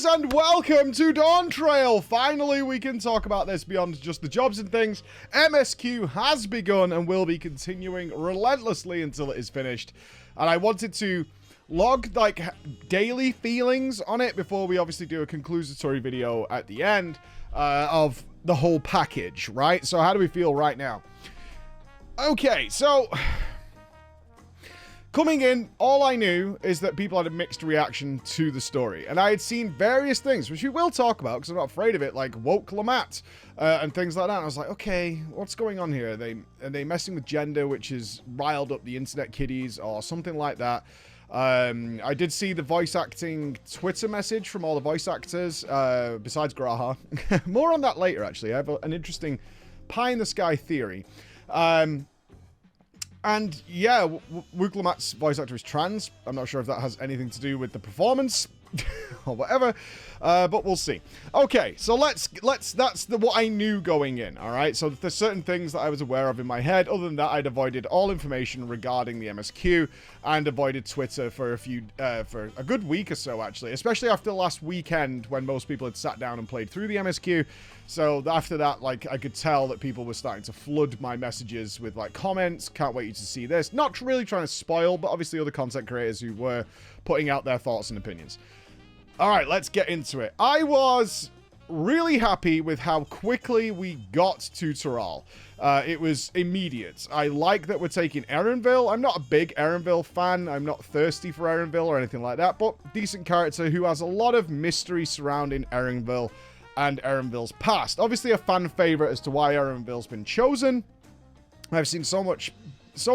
gamers, and welcome to Dawntrail. Finally, we can talk about this beyond just the jobs and things. MSQ has begun and will be continuing relentlessly until it is finished. And I wanted to log, like, daily feelings on it before we obviously do a conclusory video at the end of the whole package, right? So how do we feel right now? Okay, so coming in, all I knew is that people had a mixed reaction to the story. And I had seen various things, which we will talk about because I'm not afraid of it, like woke Lamat and things like that. And I was like, okay, what's going on here? Are they messing with gender, which has riled up the internet kiddies or something like that? I did see the voice acting Twitter message from all the voice actors, besides Graha. More on that later, actually. I have an interesting pie-in-the-sky theory. And yeah, Wooklamat's voice actor is trans. I'm not sure if that has anything to do with the performance or whatever, but we'll see. Okay, so that's what I knew going in, all right? So there's certain things that I was aware of in my head. Other than that, I'd avoided all information regarding the MSQ and avoided Twitter for a good week or so, actually, especially after last weekend when most people had sat down and played through the MSQ. So after that, like, I could tell that people were starting to flood my messages with, like, comments. Can't wait to see this. Not really trying to spoil, but obviously other content creators who were putting out their thoughts and opinions. All right, let's get into it. I was really happy with how quickly we got to Tuliyollal. It was immediate. I like that we're taking Erenville. I'm not a big Erenville fan. I'm not thirsty for Erenville or anything like that, but decent character who has a lot of mystery surrounding Erenville and Erenville's past. Obviously a fan favorite as to why Erenville's been chosen. I've seen so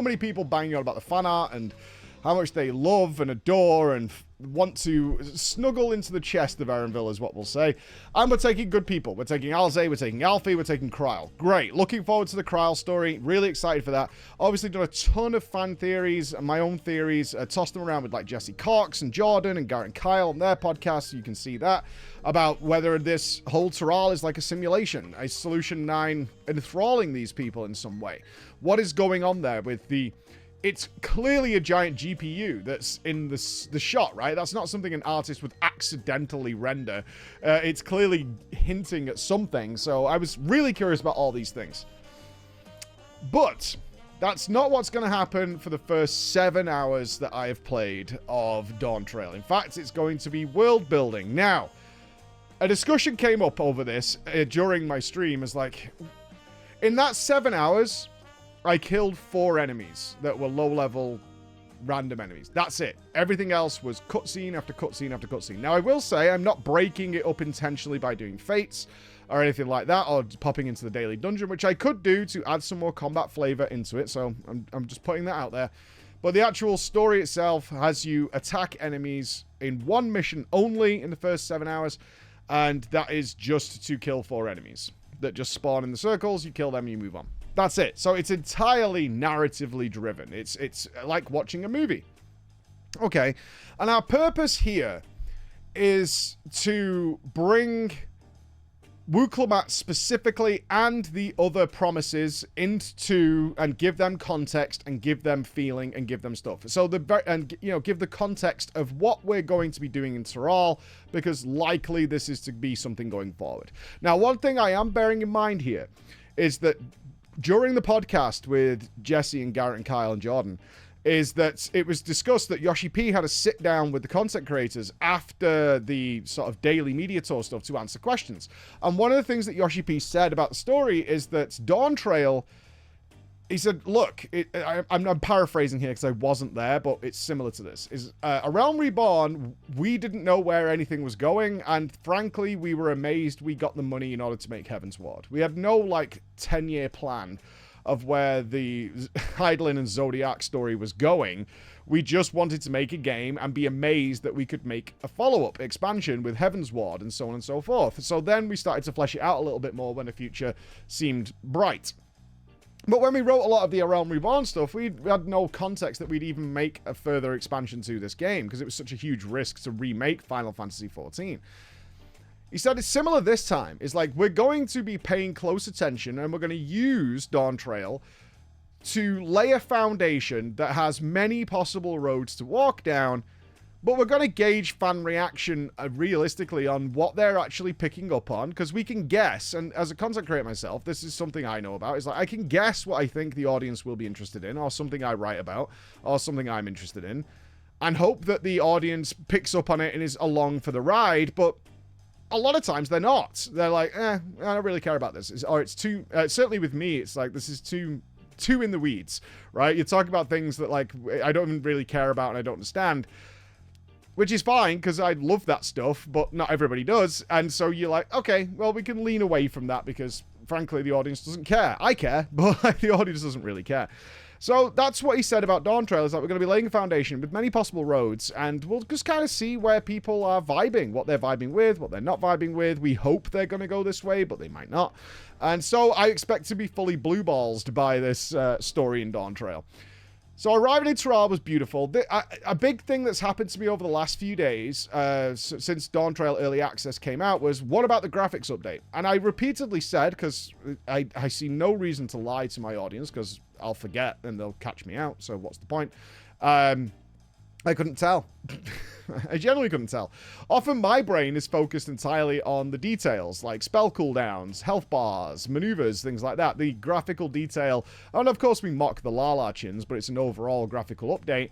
many people banging on about the fan art and how much they love and adore and want to snuggle into the chest of Erenville is what we'll say. And we're taking good people. We're taking Alze, we're taking Alfie, we're taking Kryl. Great. Looking forward to the Kryl story. Really excited for that. Obviously done a ton of fan theories and my own theories. Tossed them around with like Jesse Cox and Jordan and Garrett and Kyle on their podcast. So you can see that. About whether this whole Tuliyollal is like a simulation. A Solution 9 enthralling these people in some way. What is going on there with the... It's clearly a giant GPU that's in the shot, right? That's not something an artist would accidentally render. It's clearly hinting at something, so I was really curious about all these things. But that's not what's going to happen for the first 7 hours that I have played of Dawntrail. In fact, it's going to be world building. Now, a discussion came up over this during my stream. Is like, in that 7 hours... I killed 4 enemies that were low-level random enemies. That's it. Everything else was cutscene after cutscene after cutscene. Now, I will say I'm not breaking it up intentionally by doing fates or anything like that, or popping into the daily dungeon, which I could do to add some more combat flavor into it, so I'm just putting that out there. But the actual story itself has you attack enemies in one mission only in the first 7 hours, and that is just to kill 4 enemies that just spawn in the circles. You kill them, you move on. That's it. So it's entirely narratively driven. It's like watching a movie. Okay. And our purpose here is to bring Wooklamat specifically and the other promises into and give them context and give them feeling and give them stuff. So give the context of what we're going to be doing in Tuliyollal, because likely this is to be something going forward. Now, one thing I am bearing in mind here is that during the podcast with Jesse and Garrett and Kyle and Jordan, is that it was discussed that Yoshi P had a sit down with the content creators after the sort of daily media tour stuff to answer questions. And one of the things that Yoshi P said about the story is that Dawntrail, he said, look, I'm paraphrasing here because I wasn't there, but it's similar to this. Is A Realm Reborn, we didn't know where anything was going, and frankly, we were amazed we got the money in order to make Heaven's Ward. We had no, like, 10-year plan of where the Hydaelyn and Zodiac story was going. We just wanted to make a game and be amazed that we could make a follow-up expansion with Heaven's Ward and so on and so forth. So then we started to flesh it out a little bit more when the future seemed bright. But when we wrote a lot of the A Realm Reborn stuff, we had no context that we'd even make a further expansion to this game, because it was such a huge risk to remake Final Fantasy XIV. He said it's similar this time. It's like, we're going to be paying close attention, and we're going to use Dawntrail to lay a foundation that has many possible roads to walk down, But we're going to gauge fan reaction realistically on what they're actually picking up on, because we can guess, and as a content creator myself, this is something I know about, is like I can guess what I think the audience will be interested in, or something I write about, or something I'm interested in, and hope that the audience picks up on it and is along for the ride, but a lot of times they're not. They're like, I don't really care about this. Or it's too, certainly with me, it's like, this is too in the weeds, right? You talk about things that, like, I don't even really care about and I don't understand. Which is fine, because I love that stuff, but not everybody does. And so you're like, okay, well, we can lean away from that because, frankly, the audience doesn't care. I care, but like, the audience doesn't really care. So that's what he said about Dawntrail, is that we're going to be laying a foundation with many possible roads, and we'll just kind of see where people are vibing, what they're vibing with, what they're not vibing with. We hope they're going to go this way, but they might not. And so I expect to be fully blue-ballsed by this story in Dawntrail. So arriving in Tural was beautiful. A big thing that's happened to me over the last few days, since Dawntrail Early Access came out, was what about the graphics update? And I repeatedly said, because I see no reason to lie to my audience, because I'll forget and they'll catch me out, so what's the point? I couldn't tell. I generally couldn't tell. Often my brain is focused entirely on the details, like spell cooldowns, health bars, maneuvers, things like that. The graphical detail, and of course we mock the Lala chins, but it's an overall graphical update.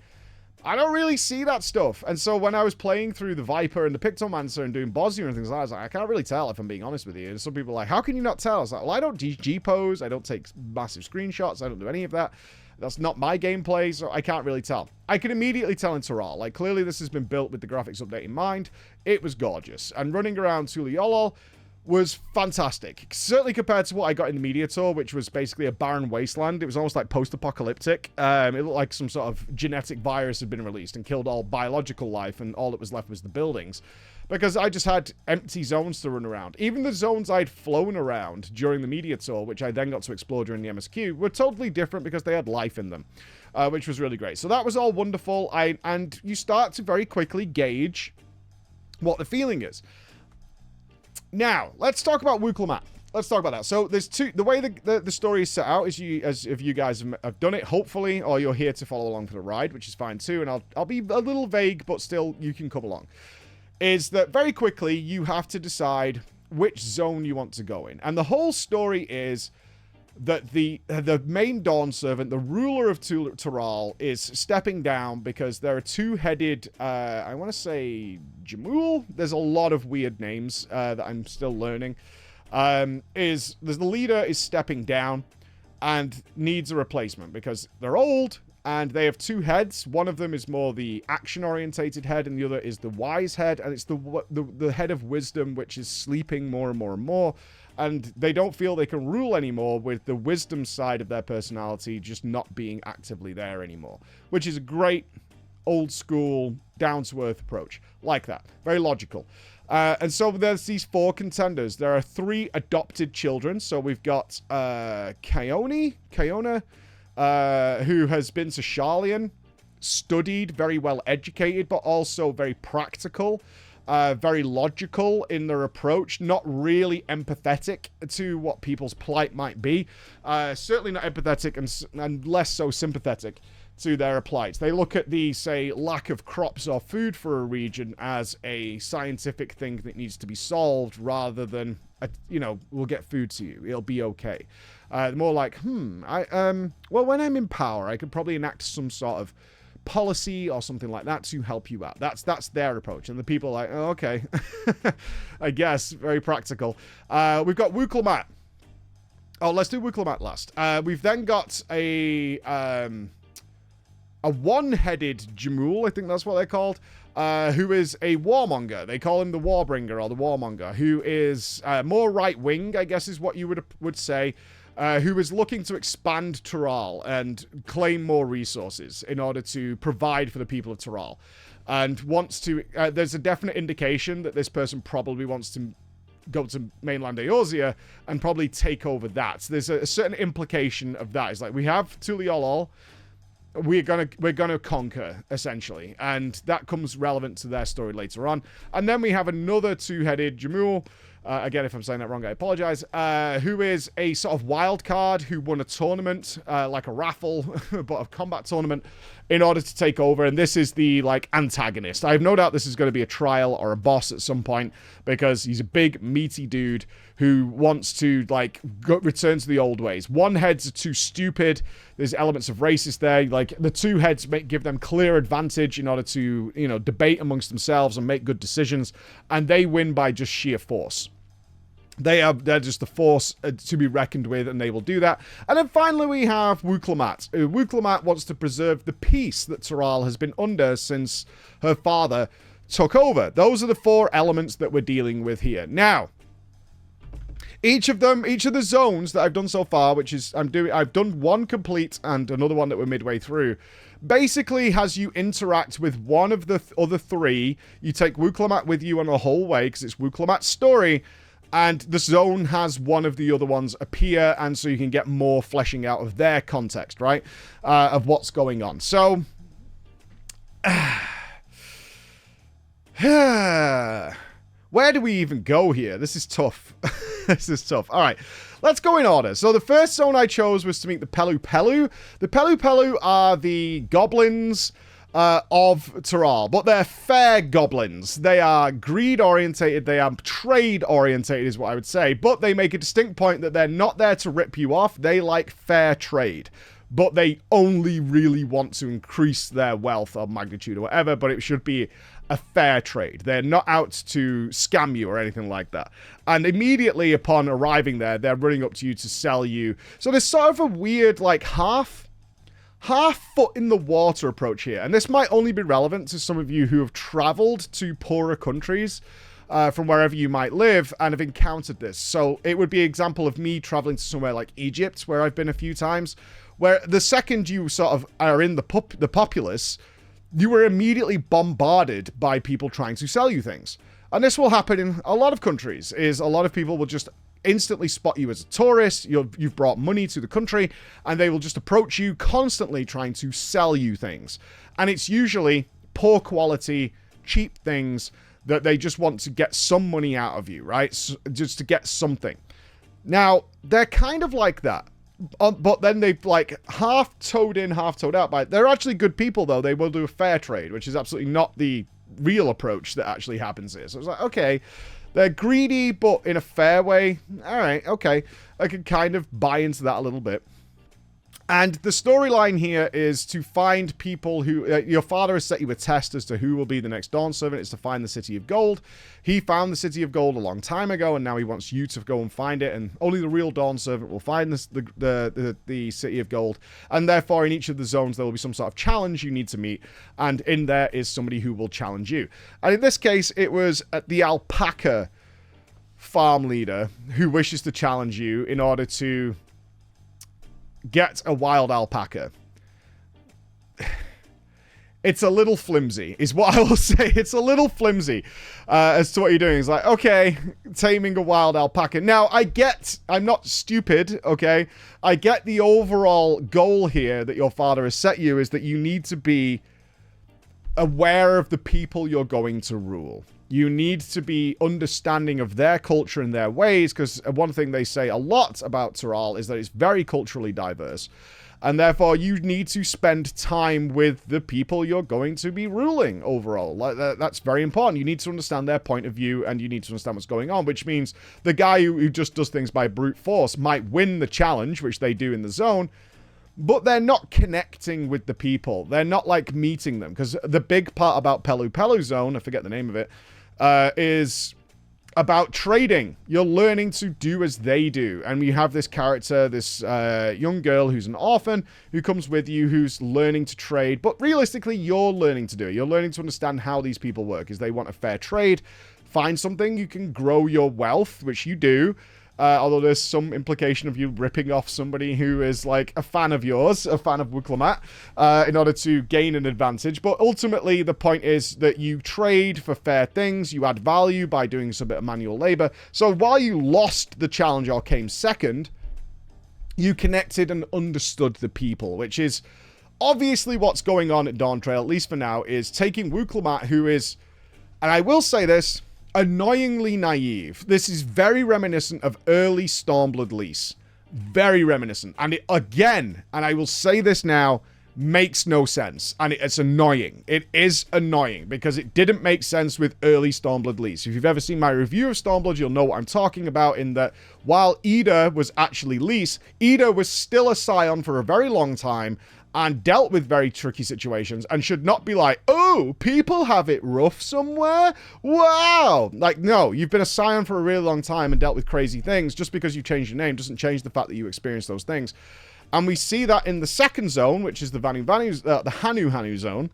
I don't really see that stuff. And so when I was playing through the Viper and the Pictomancer and doing Bosnia and things like that, I was like, I can't really tell, if I'm being honest with you. And some people are like, how can you not tell? I was like, well, I don't G-pose, I don't take massive screenshots, I don't do any of that. That's not my gameplay, so I can't really tell. I can immediately tell in Tural. Like, clearly this has been built with the graphics update in mind. It was gorgeous. And running around Tuliyollal was fantastic. Certainly compared to what I got in the media tour, which was basically a barren wasteland. It was almost like post-apocalyptic. It looked like some sort of genetic virus had been released and killed all biological life, and all that was left was the buildings. Because I just had empty zones to run around. Even the zones I'd flown around during the media tour, which I then got to explore during the MSQ, were totally different because they had life in them, which was really great. So that was all wonderful, and you start to very quickly gauge what the feeling is. Now, let's talk about Wuklamat. Let's talk about that. So there's two. The way the story is set out is as if you guys have done it, hopefully, or you're here to follow along for the ride, which is fine too. And I'll be a little vague, but still you can come along. Is that very quickly you have to decide which zone you want to go in. And the whole story is that the main Dawn servant, the ruler of Tural, is stepping down because there are two-headed, I want to say Jamul? There's a lot of weird names that I'm still learning. The leader is stepping down and needs a replacement because they're old, and they have two heads. One of them is more the action-orientated head, and the other is the wise head, and it's the head of wisdom, which is sleeping more and more and more, and they don't feel they can rule anymore with the wisdom side of their personality just not being actively there anymore, which is a great old-school, down-to-earth approach. Like that. Very logical. And so there's these four contenders. There are three adopted children, so we've got Kayona, who has been to Sharlayan, studied, very well educated, but also very practical, very logical in their approach, not really empathetic to what people's plight might be, certainly not empathetic and less so sympathetic to their plight. They look at the, say, lack of crops or food for a region as a scientific thing that needs to be solved rather than, we'll get food to you. It'll be okay. More like, well, when I'm in power, I could probably enact some sort of policy or something like that to help you out. That's their approach. And the people are like, oh, okay. I guess. Very practical. We've got Wuklamat. Oh, let's do Wuklamat last. We've then got a one-headed Jamul, I think that's what they're called, who is a warmonger. They call him the Warbringer or the Warmonger, who is more right-wing, I guess is what you would say, who is looking to expand Tural and claim more resources in order to provide for the people of Tural. And wants to... there's a definite indication that this person probably wants to go to mainland Eorzea and probably take over that. So there's a certain implication of that. It's like, we have Tuliyollal, we're gonna conquer, essentially, and that comes relevant to their story later on. And then we have another two-headed Jamul, Again, if I'm saying that wrong, I apologize. Who is a sort of wild card who won a tournament, like a raffle, but a combat tournament, in order to take over. And this is the, like, antagonist. I have no doubt this is going to be a trial or a boss at some point, because he's a big, meaty dude who wants to, like, return to the old ways. One heads are too stupid. There's elements of racist there. Like, the two heads give them clear advantage in order to, you know, debate amongst themselves and make good decisions. And they win by just sheer force. They're just the force to be reckoned with, and they will do that. And then finally we have Wuklemat. Wuklemat wants to preserve the peace that Tural has been under since her father took over. Those are the 4 elements that we're dealing with here. Now, each of the zones that I've done so far, which is I've done 1 complete and another one that we're midway through, basically has you interact with one of the other 3. You take Wuklemat with you on the whole way because it's Wuklemat's story. And the zone has one of the other ones appear, and so you can get more fleshing out of their context, right? Of what's going on. So, where do we even go here? This is tough. This is tough. All right, let's go in order. So the first zone I chose was to meet the Pelu Pelu. The Pelu Pelu are the goblins of Tural, but they're fair goblins. They are greed-orientated, they are trade-orientated is what I would say, but they make a distinct point that they're not there to rip you off. They like fair trade, but they only really want to increase their wealth or magnitude or whatever, but it should be a fair trade. They're not out to scam you or anything like that. And immediately upon arriving there, they're running up to you to sell you. So there's sort of a weird, like, half foot in the water approach here. And this might only be relevant to some of you who have traveled to poorer countries from wherever you might live and have encountered this. So it would be an example of me traveling to somewhere like Egypt, where I've been a few times, where the second you sort of are in the populace, you were immediately bombarded by people trying to sell you things. And this will happen in a lot of countries, is a lot of people will just instantly spot you as a tourist, you've brought money to the country, and they will just approach you constantly trying to sell you things. And it's usually poor quality, cheap things that they just want to get some money out of you, right? So, just to get something. Now, they're kind of like that. But then they've like half toed in, half toed out. They're actually good people, though. They will do a fair trade, which is absolutely not the real approach that actually happens here. So it's like, okay, they're greedy, but in a fair way. All right, okay. I can kind of buy into that a little bit. And the storyline here is to find people who... your father has set you a test as to who will be the next Dawn Servant. It's to find the City of Gold. He found the City of Gold a long time ago, and now he wants you to go and find it. And only the real Dawn Servant will find the City of Gold. And therefore, in each of the zones, there will be some sort of challenge you need to meet. And in there is somebody who will challenge you. And in this case, it was the alpaca farm leader who wishes to challenge you in order to get a wild alpaca. It's a little flimsy, is what I will say. It's a little flimsy as to what you're doing. It's like, okay, taming a wild alpaca. Now, I'm not stupid, okay? I get the overall goal here that your father has set you is that you need to be aware of the people you're going to rule. You need to be understanding of their culture and their ways, because one thing they say a lot about Tural is that it's very culturally diverse. And therefore, you need to spend time with the people you're going to be ruling overall. That's very important. You need to understand their point of view, and you need to understand what's going on, which means the guy who just does things by brute force might win the challenge, which they do in the zone, but they're not connecting with the people. They're not, like, meeting them. Because the big part about Pelu Pelu Zone, I forget the name of it, is about trading. You're learning to do as they do. And we have this character, this young girl who's an orphan, who comes with you, who's learning to trade. But realistically, you're learning to do it. You're learning to understand how these people work. Is they want a fair trade. Find something, you can grow your wealth, which you do. Although there's some implication of you ripping off somebody who is like a fan of yours, a fan of Wuklemat, in order to gain an advantage. But ultimately, the point is that you trade for fair things, you add value by doing some bit of manual labor. So while you lost the challenge or came second, you connected and understood the people, which is obviously what's going on at Dawntrail, at least for now, is taking Wuklemat, who is, and I will say this, annoyingly naive. This is very reminiscent of early Stormblood Lease. Very reminiscent. And it, again, and I will say this now, makes no sense. And it's annoying. It is annoying because it didn't make sense with early Stormblood Lease. If you've ever seen my review of Stormblood, you'll know what I'm talking about, in that while Ida was actually Lease, Ida was still a Scion for a very long time and dealt with very tricky situations and should not be like, oh, people have it rough somewhere? Wow! Like, no, you've been a Scion for a really long time and dealt with crazy things. Just because you changed your name doesn't change the fact that you experienced those things. And we see that in the second zone, which is the the Hanu zone,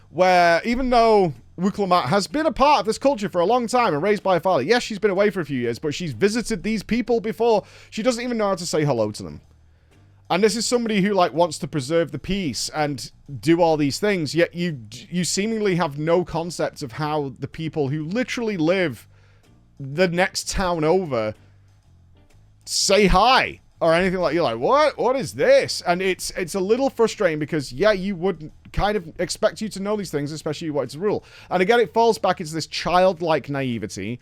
where even though Wuklammat has been a part of this culture for a long time and raised by a father, yes, she's been away for a few years, but she's visited these people before. She doesn't even know how to say hello to them. And this is somebody who, like, wants to preserve the peace and do all these things, yet you seemingly have no concept of how the people who literally live the next town over say hi or anything. Like, you're like, what is this? And it's a little frustrating because, yeah, you would kind of expect you to know these things, especially what it's a rule. And again, it falls back into this childlike naivety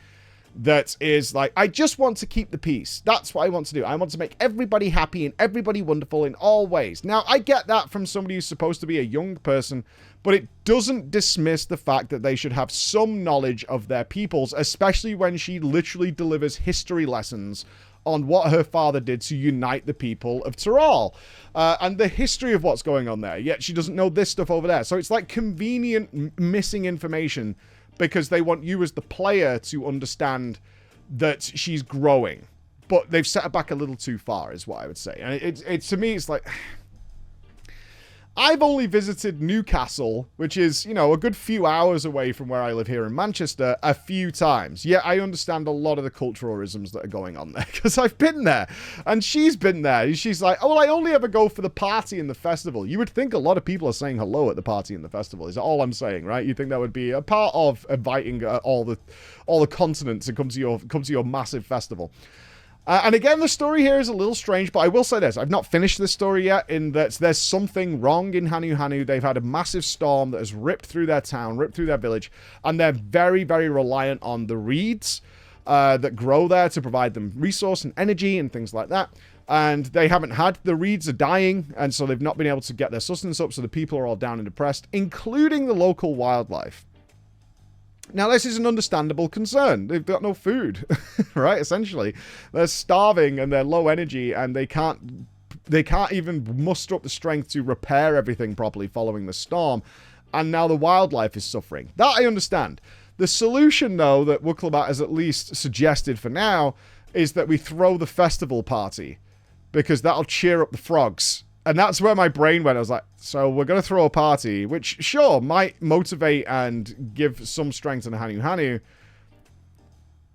that is like, I just want to keep the peace. That's what I want to do. I want to make everybody happy and everybody wonderful in all ways. Now, I get that from somebody who's supposed to be a young person, but it doesn't dismiss the fact that they should have some knowledge of their peoples, especially when she literally delivers history lessons on what her father did to unite the people of Tural, and the history of what's going on there. Yet she doesn't know this stuff over there. So it's like convenient missing information because they want you as the player to understand that she's growing. But they've set her back a little too far, is what I would say. And it to me, it's like, I've only visited Newcastle, which is, you know, a good few hours away from where I live here in Manchester, a few times. Yet I understand a lot of the culturalisms that are going on there, because I've been there, and she's been there. She's like, oh, well, I only ever go for the party and the festival. You would think a lot of people are saying hello at the party and the festival, is all I'm saying, right? You think that would be a part of inviting all the continents to come to your massive festival. And again, the story here is a little strange, but I will say this. I've not finished this story yet, in that there's something wrong in Hanu. They've had a massive storm that has ripped through their town, ripped through their village, and they're very, very reliant on the reeds that grow there to provide them resource and energy and things like that. And they haven't had, the reeds are dying, and so they've not been able to get their sustenance up, so the people are all down and depressed, including the local wildlife. Now, this is an understandable concern. They've got no food, right? Essentially, they're starving and they're low energy, and they can't even muster up the strength to repair everything properly following the storm. And now the wildlife is suffering. That I understand. The solution, though, that Wuklammat has at least suggested for now is that we throw the festival party, because that'll cheer up the frogs. And that's where my brain went. I was like, so we're going to throw a party, which, sure, might motivate and give some strength to the Hanu.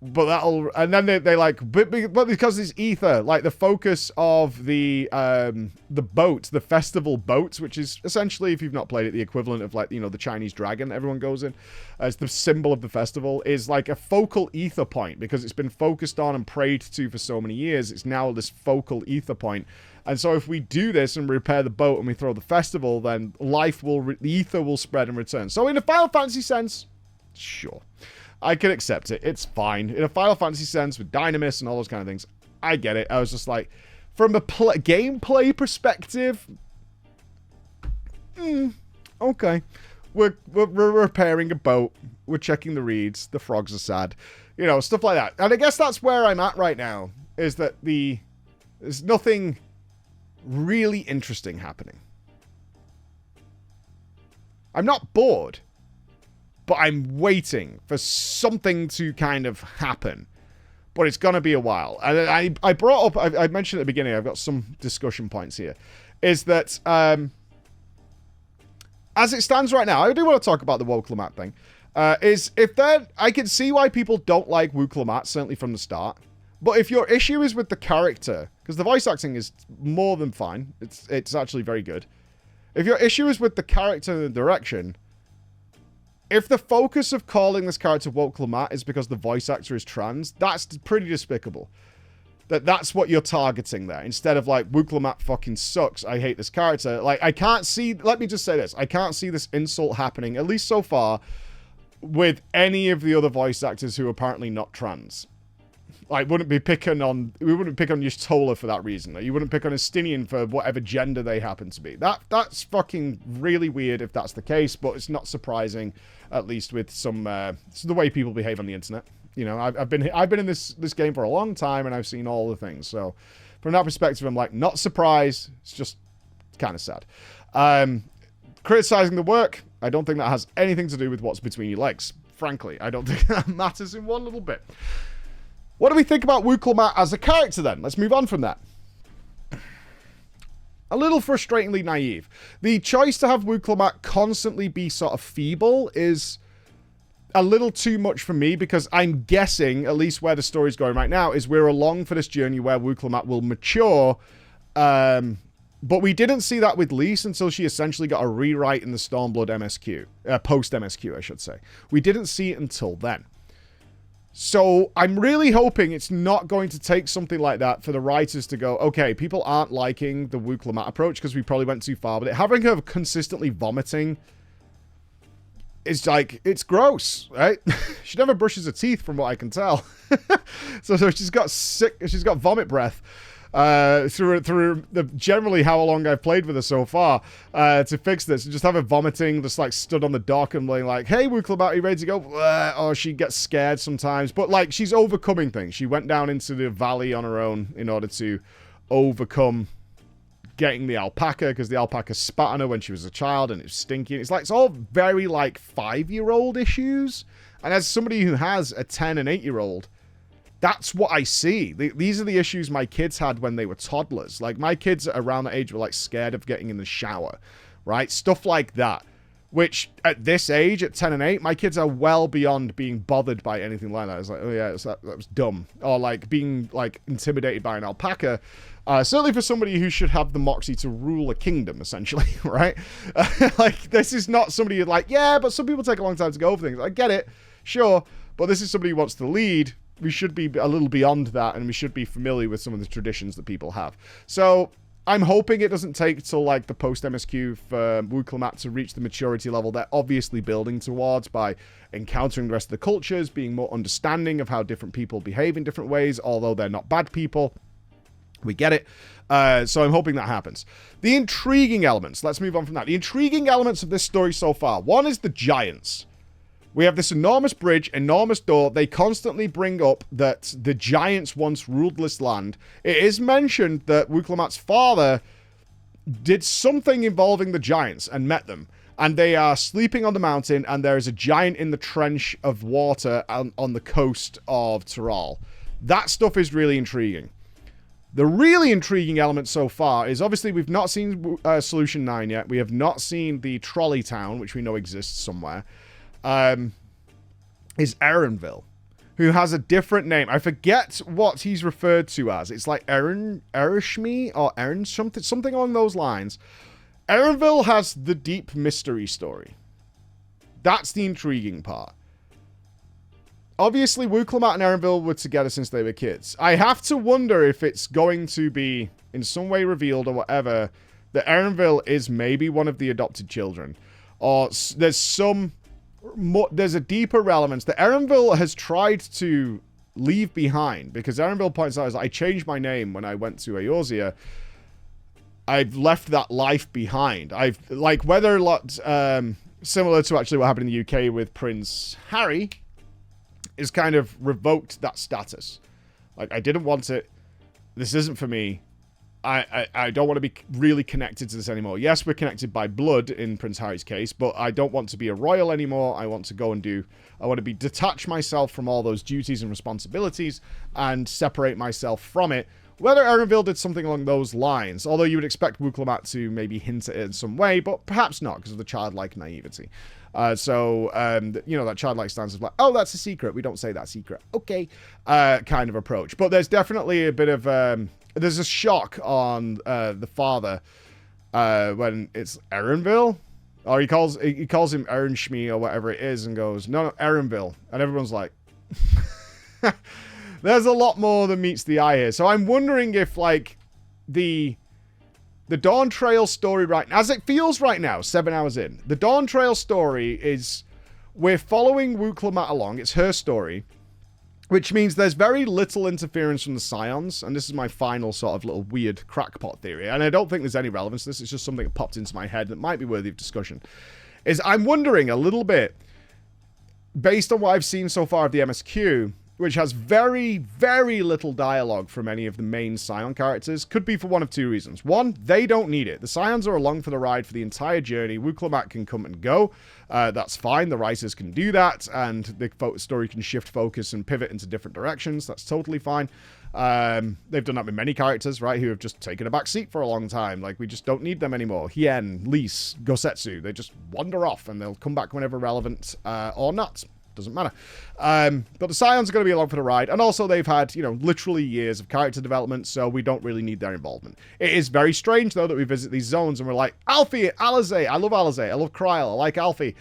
But that'll... And then they like... But because it's ether, like the focus of the boat, the festival boat, which is essentially, if you've not played it, the equivalent of, like, you know, the Chinese dragon that everyone goes in, as the symbol of the festival, is like a focal ether point, because it's been focused on and prayed to for so many years. It's now this focal ether point. And so if we do this and repair the boat and we throw the festival, then the ether will spread and return. So in a Final Fantasy sense, sure, I can accept it. It's fine. In a Final Fantasy sense, with Dynamis and all those kind of things, I get it. I was just like, from a gameplay perspective, okay. We're repairing a boat. We're checking the reeds. The frogs are sad. You know, stuff like that. And I guess that's where I'm at right now, is that there's nothing really interesting happening. I'm not bored, but I'm waiting for something to kind of happen. But it's going to be a while. And I brought up, I mentioned at the beginning, I've got some discussion points here, is that as it stands right now, I do want to talk about the Wuklammat thing, I can see why people don't like Wuklammat, certainly from the start. But if your issue is with the character, because the voice acting is more than fine, it's actually very good. If your issue is with the character and the direction, if the focus of calling this character Wuklammat is because the voice actor is trans, that's pretty despicable. That's what you're targeting there. Instead of like, Wuklammat fucking sucks, I hate this character. Like, I can't see, let me just say this, I can't see this insult happening, at least so far, with any of the other voice actors who are apparently not trans. Like, we wouldn't pick on Yustola for that reason. Like, you wouldn't pick on Estinian for whatever gender they happen to be. That's fucking really weird if that's the case, but it's not surprising, at least with some the way people behave on the internet. You know, I've been in this game for a long time, and I've seen all the things. So, from that perspective, I'm like, not surprised. It's just kind of sad. Criticizing the work, I don't think that has anything to do with what's between your legs. Frankly, I don't think that matters in one little bit. What do we think about Wuklemat as a character, then? Let's move on from that. A little frustratingly naive. The choice to have Wuklemat constantly be sort of feeble is a little too much for me, because I'm guessing, at least where the story's going right now, is we're along for this journey where Wuklemat will mature. But we didn't see that with Lise until she essentially got a rewrite in the Stormblood MSQ. Post-MSQ, I should say. We didn't see it until then. So I'm really hoping it's not going to take something like that for the writers to go, okay, people aren't liking the Wuklemat approach because we probably went too far with it. Having her consistently vomiting is like, it's gross, right? She never brushes her teeth from what I can tell. so she's got vomit breath. Through generally how long I've played with her so far, to fix this. Just have her vomiting, just like stood on the dock and being like, hey, Wuklemat, are you ready to go? Or she gets scared sometimes. But like, she's overcoming things. She went down into the valley on her own in order to overcome getting the alpaca, because the alpaca spat on her when she was a child and it was stinking. It's like, it's all very like 5-year-old issues. And as somebody who has a 10 and 8-year-old, that's what I see. These are the issues my kids had when they were toddlers. Like, my kids around that age were, like, scared of getting in the shower, right? Stuff like that. Which, at this age, at 10 and 8, my kids are well beyond being bothered by anything like that. It's like, oh, yeah, that was dumb. Or, like, being, like, intimidated by an alpaca. Certainly for somebody who should have the moxie to rule a kingdom, essentially, right? Like, this is not somebody who's like, yeah, but some people take a long time to go over things. I get it, sure. But this is somebody who wants to lead. We should be a little beyond that, and we should be familiar with some of the traditions that people have. So I'm hoping it doesn't take till like the post-MSQ for Wuklemat to reach the maturity level they're obviously building towards by encountering the rest of the cultures, being more understanding of how different people behave in different ways, although they're not bad people. We get it. So I'm hoping that happens. The intriguing elements. Let's move on from that. The intriguing elements of this story so far. One is the giants. We have this enormous bridge, enormous door. They constantly bring up that the giants once ruled this land. It is mentioned that Wuklemat's father did something involving the giants and met them. And they are sleeping on the mountain, and there is a giant in the trench of water on the coast of Tyrol. That stuff is really intriguing. The really intriguing element so far is, obviously, we've not seen Solution 9 yet. We have not seen the trolley town, which we know exists somewhere. Is Erenville, who has a different name. I forget what he's referred to as. It's like Erishmi or Eren something along those lines. Erenville has the deep mystery story. That's the intriguing part. Obviously, Wuklemat and Erenville were together since they were kids. I have to wonder if it's going to be in some way revealed or whatever that Erenville is maybe one of the adopted children, or there's a deeper relevance that Erenville has tried to leave behind, because Erenville points out, I changed my name when I went to Eorzea. I've left that life behind. Whether similar to actually what happened in the UK with Prince Harry, is kind of revoked that status. Like, I didn't want it. This isn't for me. I don't want to be really connected to this anymore. Yes, we're connected by blood in Prince Harry's case, but I don't want to be a royal anymore. I want to go and I want to detach myself from all those duties and responsibilities and separate myself from it. Whether Erenville did something along those lines, although you would expect Wuklemat to maybe hint at it in some way, but perhaps not, because of the childlike naivety. That childlike stance of like, oh, that's a secret. We don't say that secret. Okay. Kind of approach. But there's definitely a bit of... there's a shock on the father when it's Erenville, or he calls him Erenshmi or whatever it is, and goes, no, Erenville, and everyone's like, there's a lot more than meets the eye here. So I'm wondering if like the Dawntrail story as it feels right now, 7 hours in, the Dawntrail story is we're following Wukla along. It's her story, which means there's very little interference from the Scions, and this is my final sort of little weird crackpot theory, and I don't think there's any relevance to this, it's just something that popped into my head that might be worthy of discussion, is I'm wondering a little bit, based on what I've seen so far of the MSQ, which has very, very little dialogue from any of the main Scion characters, could be for one of two reasons. One, they don't need it. The Scions are along for the ride for the entire journey. Wukla can come and go. That's fine. The writers can do that, and the story can shift focus and pivot into different directions. That's totally fine. They've done that with many characters, right, who have just taken a back seat for a long time. Like, we just don't need them anymore. Hien, Lise, Gosetsu, they just wander off, and they'll come back whenever relevant, or not. Doesn't matter. But the Scions are going to be along for the ride, and also they've had, you know, literally years of character development, so we don't really need their involvement. It is very strange, though, that we visit these zones and we're like, Alfie, Alizé, I love Alizé, I love Kryl, I like Alfie.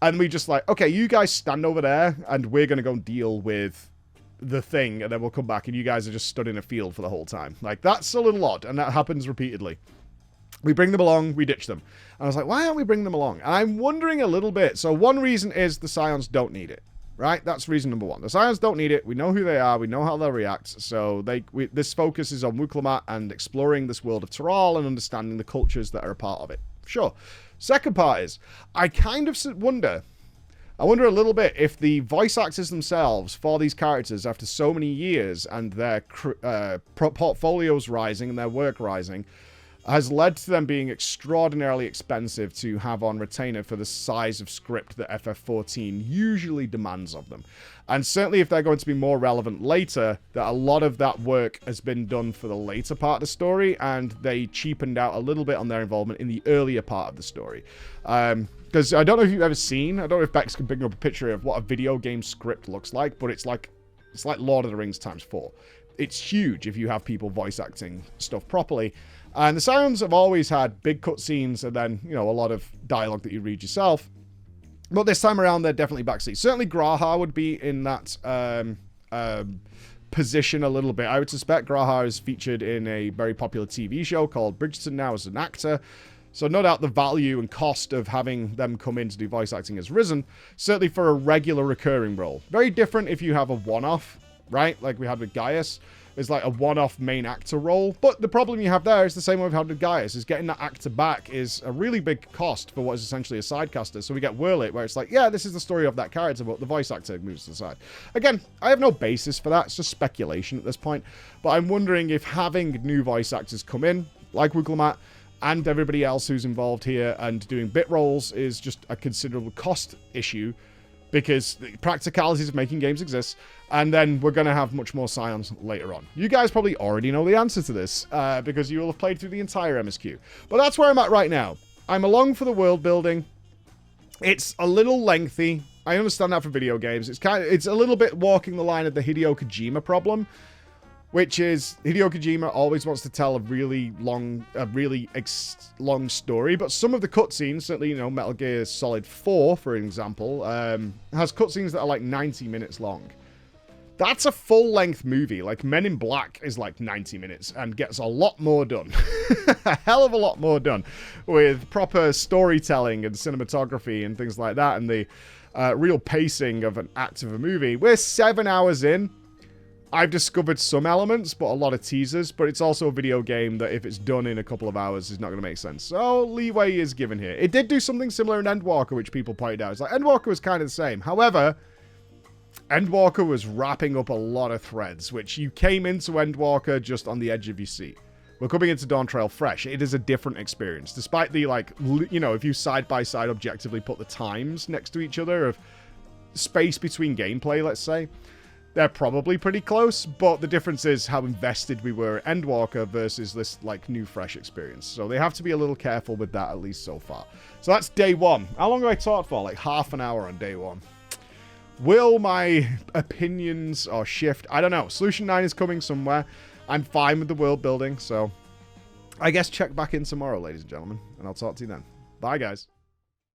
And we just like, okay, you guys stand over there, and we're going to go deal with the thing, and then we'll come back, and you guys are just stood in a field for the whole time. Like, that's a little odd, and that happens repeatedly. We bring them along, we ditch them. And I was like, why aren't we bringing them along? And I'm wondering a little bit. So one reason is the Scions don't need it, right? That's reason number one. The Scions don't need it. We know who they are. We know how they'll react. So this focus is on Wukla and exploring this world of Tural and understanding the cultures that are a part of it. Sure. Second part is, I kind of wonder a little bit if the voice actors themselves for these characters, after so many years and their portfolios rising and their work rising, has led to them being extraordinarily expensive to have on retainer for the size of script that FF14 usually demands of them. And certainly if they're going to be more relevant later, that a lot of that work has been done for the later part of the story, and they cheapened out a little bit on their involvement in the earlier part of the story. Because I don't know if you've ever seen, I don't know if Bex can bring up a picture of what a video game script looks like, but it's like Lord of the Rings times 4. It's huge if you have people voice acting stuff properly. And the Scions have always had big cutscenes and then, you know, a lot of dialogue that you read yourself. But this time around, they're definitely backseat. Certainly G'raha would be in that position a little bit. I would suspect G'raha is featured in a very popular TV show called Bridgerton now as an actor. So no doubt the value and cost of having them come in to do voice acting has risen. Certainly for a regular recurring role. Very different if you have a one-off, right? Like we had with Gaius. Is like a one-off main actor role. But the problem you have there is the same one we've had with Gaius, is getting that actor back is a really big cost for what is essentially a sidecaster. So we get Whirlit, where it's like, yeah, this is the story of that character, but the voice actor moves to the side. Again, I have no basis for that. It's just speculation at this point. But I'm wondering if having new voice actors come in, like Wukla and everybody else who's involved here and doing bit roles is just a considerable cost issue, because the practicalities of making games exist, and then we're going to have much more Scions later on. You guys probably already know the answer to this, because you will have played through the entire MSQ. But that's where I'm at right now. I'm along for the world building. It's a little lengthy. I understand that for video games. It's a little bit walking the line of the Hideo Kojima problem, which is Hideo Kojima always wants to tell a really long story, but some of the cutscenes, certainly, you know, Metal Gear Solid 4, for example, has cutscenes that are like 90 minutes long. That's a full-length movie. Like, Men in Black is like 90 minutes and gets a lot more done. A hell of a lot more done with proper storytelling and cinematography and things like that, and the real pacing of an act of a movie. We're 7 hours in. I've discovered some elements, but a lot of teasers, but it's also a video game that if it's done in a couple of hours is not going to make sense. So leeway is given here. It did do something similar in Endwalker, which people pointed out. It's like, Endwalker was kind of the same. However, Endwalker was wrapping up a lot of threads, which you came into Endwalker just on the edge of your seat. We're coming into Dawntrail fresh. It is a different experience. Despite the, like, you know, if you side-by-side objectively put the times next to each other of space between gameplay, let's say, they're probably pretty close, but the difference is how invested we were at Endwalker versus this, like, new, fresh experience. So they have to be a little careful with that, at least so far. So that's day one. How long have I talked for? Like, half an hour on day one. Will my opinions or shift? I don't know. Solution 9 is coming somewhere. I'm fine with the world building, so I guess check back in tomorrow, ladies and gentlemen, and I'll talk to you then. Bye, guys.